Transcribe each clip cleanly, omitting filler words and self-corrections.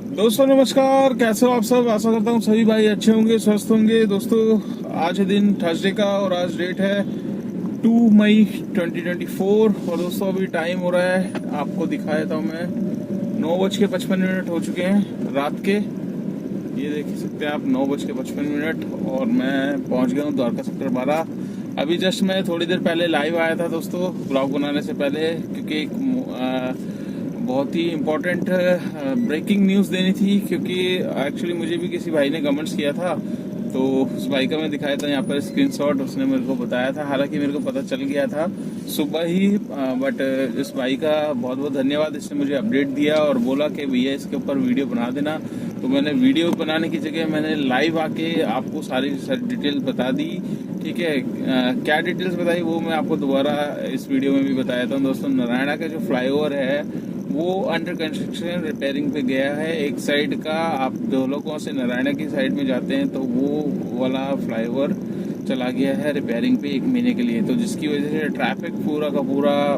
दोस्तों नमस्कार, कैसे हो आप सब। आशा करता हूँ सभी भाई अच्छे होंगे, स्वस्थ होंगे। दोस्तों आज है दिन थर्सडे का और आज डेट है 2 मई 2024 और दोस्तों अभी टाइम हो रहा है, आपको दिखाया था मैं 9:55 हो चुके हैं रात के। ये देख सकते हैं आप 9:55 और मैं पहुंच गया हूँ द्वारका सेक्टर 12। अभी जस्ट मैं थोड़ी देर पहले लाइव आया था दोस्तों, ब्लॉग बनाने से पहले, क्योंकि एक बहुत ही इम्पोर्टेंट ब्रेकिंग न्यूज़ देनी थी। क्योंकि एक्चुअली मुझे भी किसी भाई ने कमेंट्स किया था, तो उस भाई का मैं दिखाया था यहाँ पर स्क्रीनशॉट, उसने मेरे को बताया था। हालांकि मेरे को पता चल गया था सुबह ही, बट इस भाई का बहुत बहुत धन्यवाद। इसने मुझे अपडेट दिया और बोला कि भैया इसके ऊपर वीडियो बना देना। तो मैंने वीडियो बनाने की जगह मैंने लाइव आके आपको सारी डिटेल्स बता दी। ठीक है, क्या डिटेल्स बताई वो मैं आपको दोबारा इस वीडियो में भी बताया था। दोस्तों नारायणा का जो फ्लाईओवर है वो अंडर कंस्ट्रक्शन रिपेयरिंग पे गया है। एक साइड का आप ढोलकों से नारायणा की साइड में जाते हैं तो वो वाला फ्लाईओवर चला गया है रिपेयरिंग पे 1 महीने के लिए, तो जिसकी वजह से ट्रैफिक पूरा का पूरा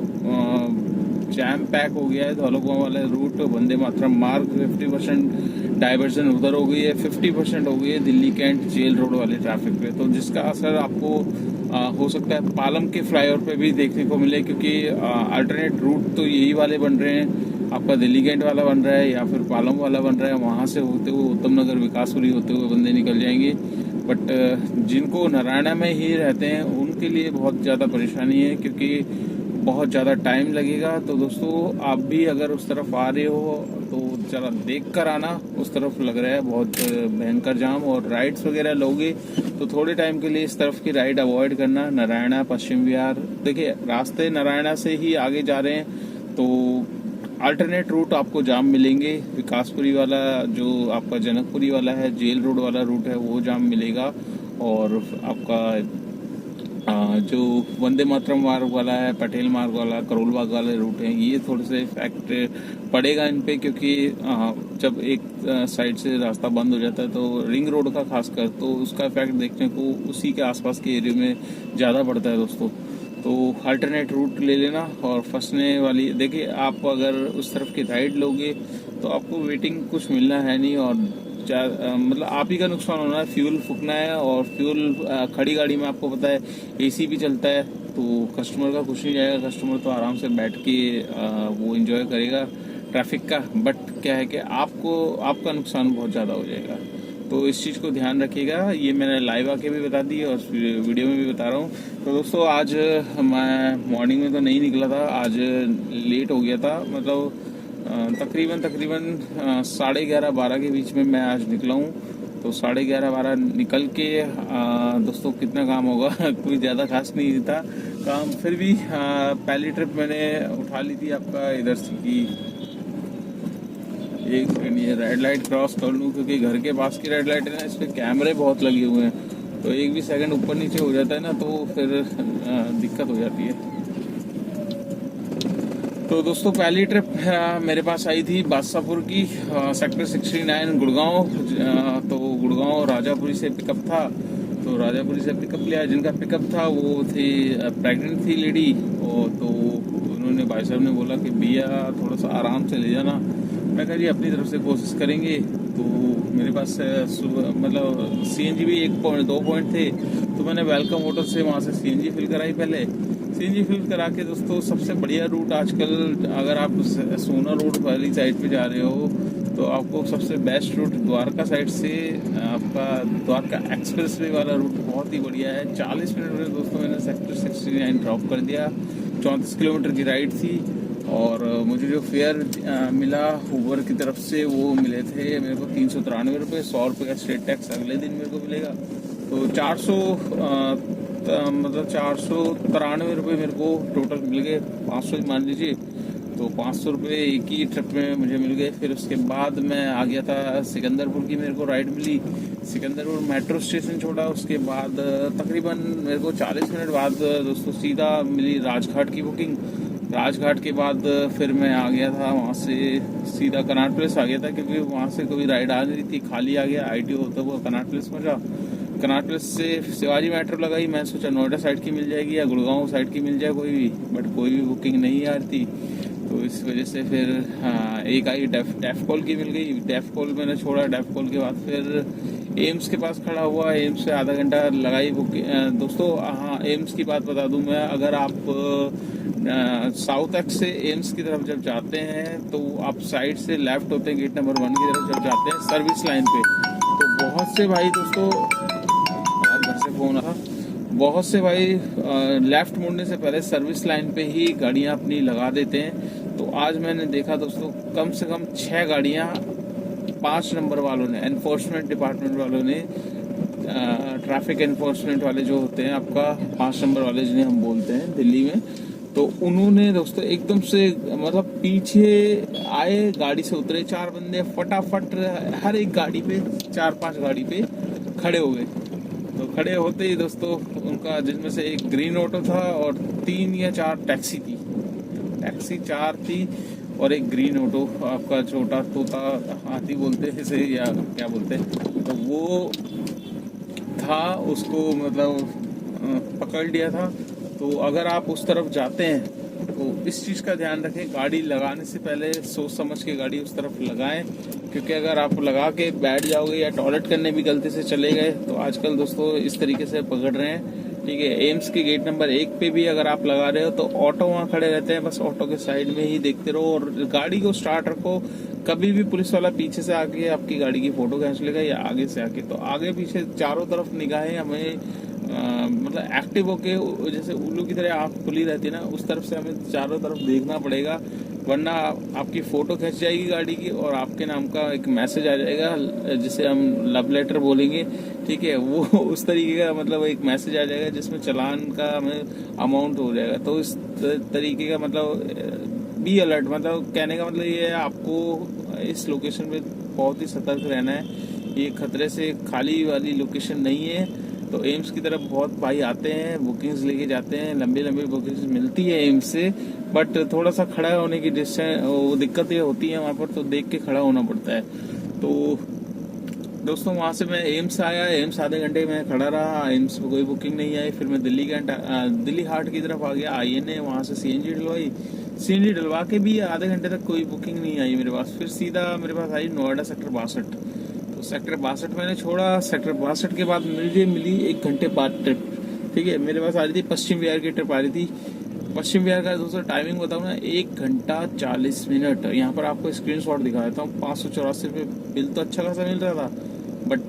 जैम पैक हो गया है। ढोलकों वाले रूट वंदे मातरम मार्ग 50% डाइवर्जन उधर हो गई है, 50% हो गई है दिल्ली कैंट जेल रोड वाले ट्रैफिक पे। तो जिसका असर आपको हो सकता है पालम के फ्लाईओवर पे भी देखने को मिले, क्योंकि अल्टरनेट रूट तो यही वाले बन रहे हैं। आपका दिल्ली कैंट वाला बन रहा है या फिर पालम वाला बन रहा है, वहाँ से होते हुए उत्तम नगर विकासपुरी होते हुए बंदे निकल जाएंगे। बट जिनको नारायणा में ही रहते हैं उनके लिए बहुत ज़्यादा परेशानी है, क्योंकि बहुत ज़्यादा टाइम लगेगा। तो दोस्तों आप भी अगर उस तरफ आ रहे हो तो जरा देख कर आना, उस तरफ लग रहा है बहुत भयंकर जाम। और राइड्स वगैरह लोगे तो थोड़े टाइम के लिए इस तरफ की राइड अवॉइड करना। नारायणा पश्चिम विहार, देखिए रास्ते नारायणा से ही आगे जा रहे हैं तो अल्टरनेट रूट आपको जाम मिलेंगे। विकासपुरी वाला जो आपका जनकपुरी वाला है, जेल रोड वाला रूट है, वो जाम मिलेगा। और आपका जो वंदे मातरम मार्ग वाला है, पटेल मार्ग वाला, करोल बाग वाले रूट हैं, ये थोड़े से इफेक्ट पड़ेगा इन पे। क्योंकि जब एक साइड से रास्ता बंद हो जाता है तो रिंग रोड का खासकर, तो उसका इफेक्ट देखने को उसी के आसपास के एरिया में ज़्यादा पड़ता है दोस्तों। तो अल्टरनेट रूट ले लेना। और फंसने वाली, देखिए आप अगर उस तरफ की राइड लोगे तो आपको वेटिंग कुछ मिलना है नहीं, और मतलब आप ही का नुकसान होना है। फ्यूल फूकना है, और फ्यूल खड़ी गाड़ी में आपको पता है एसी भी चलता है, तो कस्टमर का कुछ नहीं जाएगा। कस्टमर तो आराम से बैठ के वो एंजॉय करेगा ट्रैफिक का। बट क्या है कि आपका नुकसान बहुत ज़्यादा हो जाएगा। तो इस चीज़ को ध्यान रखिएगा। ये मैंने लाइव आके भी बता दी और वीडियो में भी बता रहा हूँ। तो दोस्तों आज मैं मॉर्निंग में तो नहीं निकला था, आज लेट हो गया था। मतलब तकरीबन 11:30-12 के बीच में मैं आज निकला हूँ। तो 11:30-12 निकल के दोस्तों कितना काम होगा कोई ज़्यादा खास नहीं था काम। फिर भी पहली ट्रिप मैंने उठा ली थी आपका इधर से की। एक सेकंड, ये रेड लाइट क्रॉस कर लूँ, क्योंकि घर के पास की रेड लाइट है ना, इस पर कैमरे बहुत लगे हुए हैं। तो एक भी सेकंड ऊपर नीचे हो जाता है ना तो फिर दिक्कत हो जाती है। तो दोस्तों पहली ट्रिप मेरे पास आई थी बादशाहपुर की, सेक्टर 69 गुड़गांव। तो गुड़गांव राजापुरी से पिकअप था, तो राजापुरी से पिकअप लिया। जिनका पिकअप था वो थी प्रेग्नेंट थी लेडी, और तो उन्होंने भाई साहब ने बोला कि भैया थोड़ा सा आराम से ले जाना। मैं कहा जी अपनी तरफ से कोशिश करेंगे। तो मेरे पास मतलब सीएनजी भी 2 पॉइंट थे, तो मैंने वेलकम मोटर से वहाँ से सीएनजी फिल कराई। पहले सीएनजी फिल करा के दोस्तों सबसे बढ़िया रूट आजकल, अगर आप सोना रोड वाली साइड पे जा रहे हो तो आपको सबसे बेस्ट रूट द्वारका साइड से आपका द्वारका एक्सप्रेस वे वाला रूट बहुत ही बढ़िया है। 40 मिनट में दोस्तों मैंने सेक्टर 69 ड्रॉप कर दिया। 34 किलोमीटर की राइड थी, और मुझे जो फेयर मिला ऊबर की तरफ से वो मिले थे मेरे को 393 रुपये। 100 रुपये का स्टेट टैक्स अगले दिन मेरे को मिलेगा। तो 493 रुपये मेरे को टोटल मिल गए। 500 मान लीजिए, तो 500 रुपये एक ही ट्रिप में मुझे मिल गए। फिर उसके बाद मैं आ गया था सिकंदरपुर की, मेरे को राइड मिली। सिकंदरपुर मेट्रो स्टेशन छोड़ा, उसके बाद तकरीबन मेरे को 40 मिनट बाद दोस्तों सीधा मिली राजघाट की बुकिंग। राजघाट के बाद फिर मैं आ गया था वहाँ से सीधा कनाट प्लेस आ गया था, क्योंकि वहाँ से कोई राइड आ नहीं थी, खाली आ गया। आईटी होता हुआ कनाट प्लेस पहुँचा। कनाट प्लेस से शिवाजी मेट्रो लगाई। मैं सोचा नोएडा साइड की मिल जाएगी या गुड़गांव साइड की मिल जाए कोई भी, बट कोई भी बुकिंग नहीं आ रही थी। तो इस वजह से फिर हाँ, एक आई डेफ कॉल की मिल गई। डेफ कॉल मैंने छोड़ा, डेफ कॉल के बाद फिर एम्स के पास खड़ा हुआ। एम्स से आधा घंटा लगाई बुक। दोस्तों हाँ, एम्स की बात बता दूं मैं, अगर आप साउथ एक्स से एम्स की तरफ जब जाते हैं तो आप साइड से लेफ्ट होते हैं गेट नंबर 1 की तरफ जब जाते हैं सर्विस लाइन पे, तो बहुत से भाई दोस्तों घर से फोन आया, बहुत से भाई लेफ्ट मुड़ने से पहले सर्विस लाइन पे ही गाड़ियां अपनी लगा देते हैं। तो आज मैंने देखा दोस्तों कम से कम 6 गाड़ियां 5 नंबर वालों ने, एनफोर्समेंट डिपार्टमेंट वालों ने, ट्रैफिक एनफोर्समेंट वाले जो होते हैं आपका 5 नंबर वाले जिन्हें हम बोलते हैं दिल्ली में, तो उन्होंने दोस्तों एकदम से मतलब पीछे आए, गाड़ी से उतरे 4 बंदे, फटाफट हर एक गाड़ी पे 4-5 गाड़ी पे खड़े हो गए। तो खड़े होते ही दोस्तों उनका, जिनमें से एक ग्रीन ऑटो था और 3 या 4 टैक्सी थी, टैक्सी 4 थी और एक ग्रीन ऑटो, आपका छोटा तोता हाथी बोलते हैं इसे या क्या बोलते हैं, तो वो था, उसको मतलब पकड़ लिया था। तो अगर आप उस तरफ जाते हैं तो इस चीज़ का ध्यान रखें, गाड़ी लगाने से पहले सोच समझ के गाड़ी उस तरफ लगाएं, क्योंकि अगर आप लगा के बैठ जाओगे या टॉयलेट करने भी गलती से चले गए तो आजकल दोस्तों इस तरीके से पकड़ रहे हैं। ठीक है, एम्स के गेट नंबर 1 पे भी अगर आप लगा रहे हो तो ऑटो वहाँ खड़े रहते हैं, बस ऑटो के साइड में ही देखते रहो और गाड़ी को स्टार्ट रखो। कभी भी पुलिस वाला पीछे से आके आपकी गाड़ी की फोटो खींच लेगा या आगे से आके, तो आगे पीछे चारों तरफ निगाहें हमें मतलब एक्टिव होके, जैसे उल्लू की तरह आँख खुली रहती है ना, उस तरफ से हमें चारों तरफ देखना पड़ेगा, वरना आपकी फोटो खींच जाएगी गाड़ी की और आपके नाम का एक मैसेज आ जाएगा जिसे हम लव लेटर बोलेंगे। ठीक है, वो उस तरीके का मतलब एक मैसेज आ जाएगा जिसमें चालान का हमें अमाउंट हो जाएगा। तो इस तरीके का मतलब बी अलर्ट, मतलब कहने का मतलब ये है आपको इस लोकेशन पे बहुत ही सतर्क रहना है। ये खतरे से खाली वाली लोकेशन नहीं है। तो एम्स की तरफ बहुत भाई आते हैं, बुकिंग्स लेके जाते हैं, लंबी लंबी बुकिंग्स मिलती है एम्स से, बट थोड़ा सा खड़ा होने की डिस्टेंस वो दिक्कतें होती हैं वहाँ पर, तो देख के खड़ा होना पड़ता है। तो दोस्तों वहाँ से मैं एम्स आया, एम्स आधे घंटे में खड़ा रहा, एम्स में कोई बुकिंग नहीं आई। फिर मैं दिल्ली हाट की तरफ आ गया, INA, वहाँ से CNG डलवाई, CNG डलवा के भी आधे घंटे तक कोई बुकिंग नहीं आई मेरे पास। फिर सीधा मेरे पास आई नोएडा सेक्टर 62। तो सेक्टर 62 मैंने छोड़ा। सेक्टर 62 के बाद मुझे मिली 1 घंटे बाद ट्रिप। ठीक है, मेरे पास आ रही थी पश्चिम विहार की ट्रिप आ रही थी। पश्चिम विहार का दोस्तों टाइमिंग बताऊँ ना, 1 घंटा 40 मिनट। यहाँ पर आपको स्क्रीनशॉट दिखा देता हूँ। 584 रुपये बिल तो अच्छा खासा मिल रहा था, बट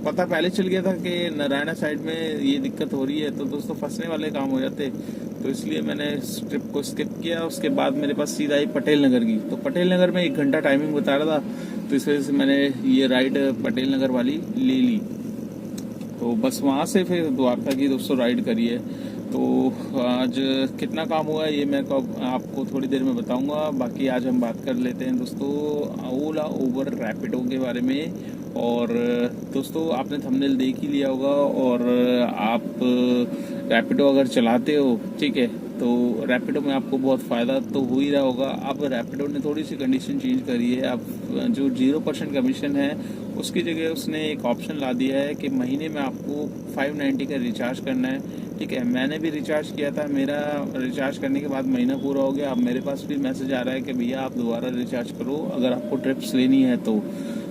पता पहले चल गया था कि नारायणा साइड में ये दिक्कत हो रही है, तो दोस्तों फंसने वाले काम हो जाते, तो इसलिए मैंने इस ट्रिप को स्किप किया। उसके बाद मेरे पास सीधा आई पटेल नगर की। तो पटेल नगर में 1 घंटा टाइमिंग बता रहा था, तो इस वजह से मैंने ये राइड पटेल नगर वाली ले ली। तो बस वहाँ से फिर द्वारका की दोस्तों राइड करी है। तो आज कितना काम हुआ ये मैं आपको थोड़ी देर में बताऊंगा। बाकी आज हम बात कर लेते हैं दोस्तों ओला, उबर, रैपिडो के बारे में। और दोस्तों आपने थंबनेल देख ही लिया होगा, और आप रैपिडो अगर चलाते हो, ठीक है, तो रैपिडो में आपको बहुत फ़ायदा तो हो ही रहा होगा। अब रैपिडो ने थोड़ी सी कंडीशन चेंज करी है। अब जो 0% कमीशन है उसकी जगह उसने एक ऑप्शन ला दिया है कि महीने में आपको 590 का रिचार्ज करना है। ठीक है, मैंने भी रिचार्ज किया था, मेरा रिचार्ज करने के बाद महीना पूरा हो गया। अब मेरे पास भी मैसेज आ रहा है कि भैया आप दोबारा रिचार्ज करो अगर आपको ट्रिप्स लेनी है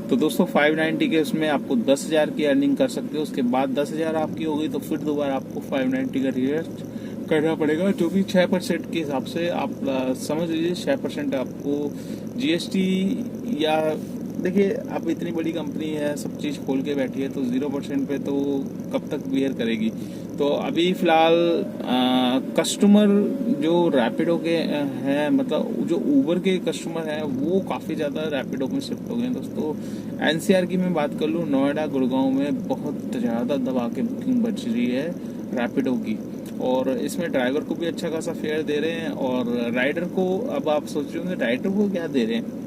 तो दोस्तों 590 के उसमें आपको 10,000 की अर्निंग कर सकते हो। उसके बाद 10,000 आपकी हो गई तो फिर दोबारा आपको 590 का रिचार्ज करना पड़ेगा, जो कि 6% के हिसाब से आप समझ लीजिए 6% आपको GST। या देखिए, आप इतनी बड़ी कंपनी है, सब चीज़ खोल के बैठी है, तो 0% पे तो कब तक बियर करेगी। तो अभी फ़िलहाल कस्टमर जो रैपिडो के हैं, मतलब जो ऊबर के कस्टमर हैं, वो काफ़ी ज़्यादा रैपिडो में शिफ्ट हो गए हैं दोस्तों। NCR की मैं बात कर लूँ, नोएडा, गुड़गांव में बहुत ज़्यादा दबा के बुकिंग बच रही है रैपिडो की, और इसमें ड्राइवर को भी अच्छा खासा फेयर दे रहे हैं। और राइडर को, अब आप सोच रहे होंगे राइडर को क्या दे रहे हैं।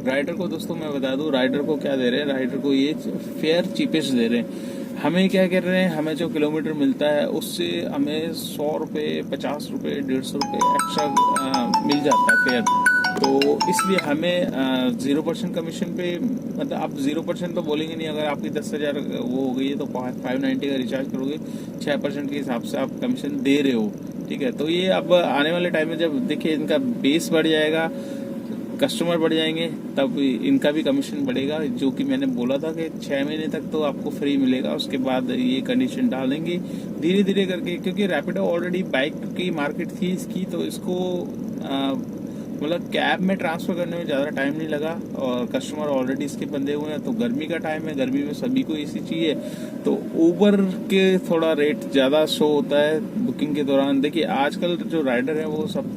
राइडर को दोस्तों मैं बता दूं राइडर को क्या दे रहे हैं। राइडर को ये फेयर चीपेस्ट दे रहे हैं। हमें क्या कर रहे हैं, हमें जो किलोमीटर मिलता है उससे हमें 100 रुपये, 50 रुपये, 150 रुपये एक्स्ट्रा मिल जाता है फेयर। तो इसलिए हमें 0% कमीशन पे, मतलब आप 0% तो बोलेंगे नहीं। अगर आपकी 10,000 वो हो गई है तो 590 का रिचार्ज करोगे, 6% के हिसाब से आप कमीशन दे रहे हो। ठीक है। तो ये अब आने वाले टाइम में जब देखिए इनका बेस बढ़ जाएगा, कस्टमर बढ़ जाएंगे, तब इनका भी कमीशन बढ़ेगा। जो कि मैंने बोला था कि 6 महीने तक तो आपको फ्री मिलेगा, उसके बाद ये कंडीशन डालेंगे धीरे धीरे करके, क्योंकि रैपिडो ऑलरेडी बाइक की मार्केट थी इसकी, तो इसको मतलब कैब में ट्रांसफर करने में ज़्यादा टाइम नहीं लगा और कस्टमर ऑलरेडी इसके बंधे हुए हैं। तो गर्मी का टाइम है, गर्मी में सभी को एसी चाहिए, तो ऊबर के थोड़ा रेट ज़्यादा शो होता है बुकिंग के दौरान। देखिए आजकल जो राइडर हैं वो सब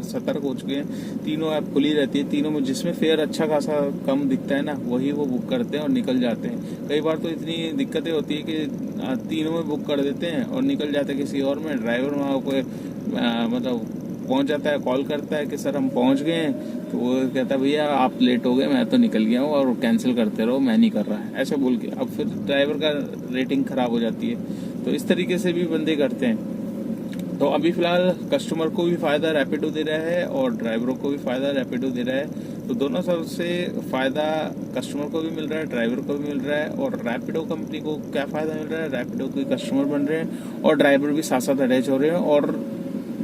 सतर्क हो चुके हैं, तीनों ऐप खुली रहती है, तीनों में जिसमें फेयर अच्छा खासा कम दिखता है ना, वही वो बुक करते हैं और निकल जाते हैं। कई बार तो इतनी दिक्कतें होती है कि तीनों में बुक कर देते हैं और निकल जाते हैं किसी और में। ड्राइवर वहाँ कोई मतलब पहुंच जाता है, कॉल करता है कि सर हम पहुंच गए हैं, तो वो कहता है भैया आप लेट हो गए, मैं तो निकल गया हूँ और कैंसिल करते रहो, मैं नहीं कर रहा है, ऐसा बोल के। अब फिर ड्राइवर का रेटिंग खराब हो जाती है। तो इस तरीके से भी बंदे करते हैं। तो अभी फिलहाल कस्टमर को भी फायदा रैपिडो दे रहा है और ड्राइवरों को भी फायदा रैपिडो दे रहा है। तो दोनों तरफ से फायदा कस्टमर को भी मिल रहा है, ड्राइवर को भी मिल रहा है। और रैपिडो कंपनी को क्या फायदा मिल रहा है, रैपिडो के कस्टमर बन रहे हैं और ड्राइवर भी साथ साथ अटैच हो रहे हैं और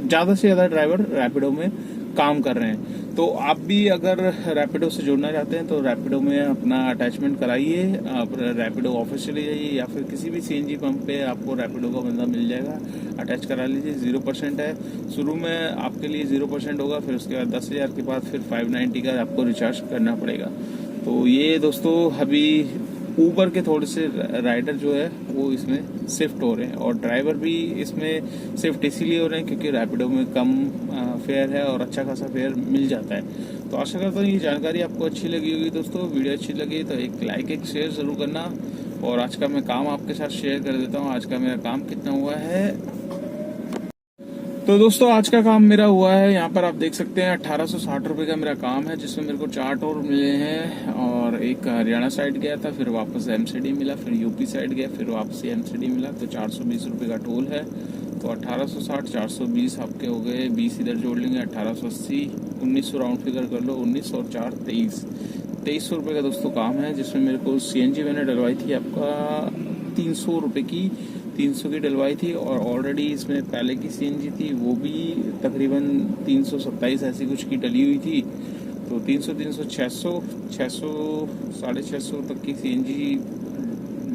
ज़्यादा से ज़्यादा ड्राइवर रैपिडो में काम कर रहे हैं। तो आप भी अगर रैपिडो से जुड़ना चाहते हैं तो रैपिडो में अपना अटैचमेंट कराइए, आप रैपिडो ऑफिस चले जाइए या फिर किसी भी सीएनजी पंप पे आपको रैपिडो का बंदा मिल जाएगा, अटैच करा लीजिए। 0% है, शुरू में आपके लिए 0% होगा, फिर उसके बाद 10,000 के बाद फिर 590 का आपको रिचार्ज करना पड़ेगा। तो ये दोस्तों अभी ऊबर के थोड़े से राइडर जो है वो इसमें शिफ्ट हो रहे हैं और ड्राइवर भी इसमें शिफ्ट इसीलिए हो रहे हैं क्योंकि रैपिडो में कम फेयर है और अच्छा खासा फेयर मिल जाता है। तो आशा करता हूँ ये जानकारी आपको अच्छी लगी होगी दोस्तों। वीडियो अच्छी लगी तो एक लाइक एक शेयर ज़रूर करना। और आज का मैं काम आपके साथ शेयर कर देता हूँ। आज का मेरा काम कितना हुआ है, तो दोस्तों आज का काम मेरा हुआ है, यहाँ पर आप देख सकते हैं 1860 रुपये का मेरा काम है, जिसमें मेरे को 4 टूर मिले हैं। और एक हरियाणा साइड गया था, फिर वापस एमसीडी मिला, फिर यूपी साइड गया, फिर वापसी एमसीडी मिला। तो 420 रुपये का टोल है। तो 1860 420 आपके हो गए, 20 इधर जोड़ लेंगे 1880, 1900 राउंड फिगर कर लो, 19 और 4 2300 रुपये का दोस्तों काम है। जिसमें मेरे को सीएनजी मैंने डलवाई थी आपका 300 रुपये की, 300 की डलवाई थी। और ऑलरेडी इसमें पहले की सीएनजी थी वो भी तकरीबन 327 ऐसी कुछ की डली हुई थी। तो 300 600 650 तक की सीएनजी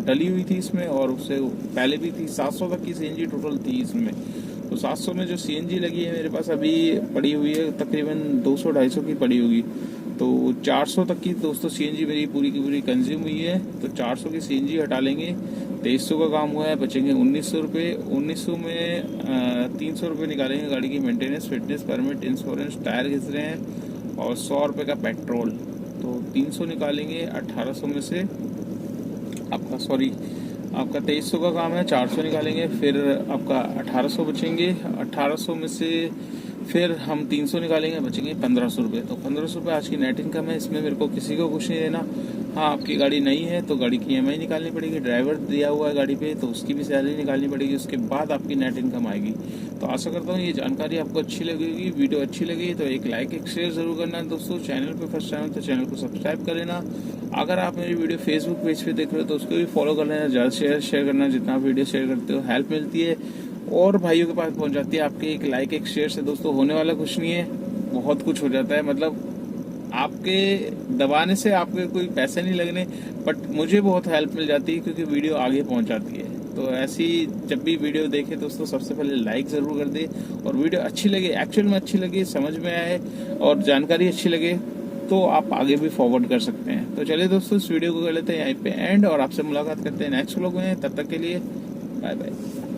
डली हुई थी इसमें, और उससे पहले भी थी 700 तक की सीएनजी टोटल थी इसमें। तो 700 में जो सीएनजी लगी है मेरे पास अभी पड़ी हुई है तकरीबन 200-250 की पड़ी होगी। तो 400 तक की दोस्तों सीएनजी मेरी पूरी की पूरी कंज्यूम हुई है। तो 400 की सीएनजी हटा लेंगे, 2300 का काम हुआ है, बचेंगे 1900 रुपये। 1900 में 300 रुपये निकालेंगे गाड़ी की maintenance, fitness, permit, insurance, tyre घिस रहे हैं और 100 रुपये का पेट्रोल। तो 300 निकालेंगे 1800 में से आपका 2300 का काम है, 400 निकालेंगे, फिर आपका 1800 बचेंगे। 1800 में से फिर हम 300 निकालेंगे, बचेंगे 1500 रुपये। तो 1500 रुपये आज की नेट इनकम है। इसमें मेरे को किसी को कुछ नहीं देना। हाँ, आपकी गाड़ी नई है तो गाड़ी की EMI निकालनी पड़ेगी, ड्राइवर दिया हुआ है गाड़ी पे तो उसकी भी सैलरी निकालनी पड़ेगी, उसके बाद आपकी नेट इनकम आएगी। तो आशा करता हूँ ये जानकारी आपको अच्छी लगेगी। वीडियो अच्छी लगी तो एक लाइक एक शेयर जरूर करना दोस्तों। चैनल पे फर्स्ट टाइम तो चैनल को सब्सक्राइब कर लेना। अगर आप मेरी वीडियो फेसबुक पेज पे देख रहे हो तो उसको भी फॉलो कर लेना। ज़्यादा शेयर करना, जितना आप वीडियो शेयर करते हो हेल्प मिलती है और भाइयों के पास पहुँच जाती है। आपके एक लाइक एक शेयर से दोस्तों होने वाला कुछ नहीं है, बहुत कुछ हो जाता है। मतलब आपके दबाने से आपके कोई पैसे नहीं लगने, बट मुझे बहुत हेल्प मिल जाती है क्योंकि वीडियो आगे पहुंच जाती है। तो ऐसी जब भी वीडियो देखें दोस्तों सबसे पहले लाइक ज़रूर कर दे, और वीडियो अच्छी लगे, एक्चुअल में अच्छी लगे, समझ में आए और जानकारी अच्छी लगे तो आप आगे भी फॉरवर्ड कर सकते हैं। तो चलिए दोस्तों इस वीडियो को कर लेते हैं यहीं पे एंड, और आपसे मुलाकात करते हैं नेक्स्ट व्लॉग में। तब तक के लिए बाय बाय।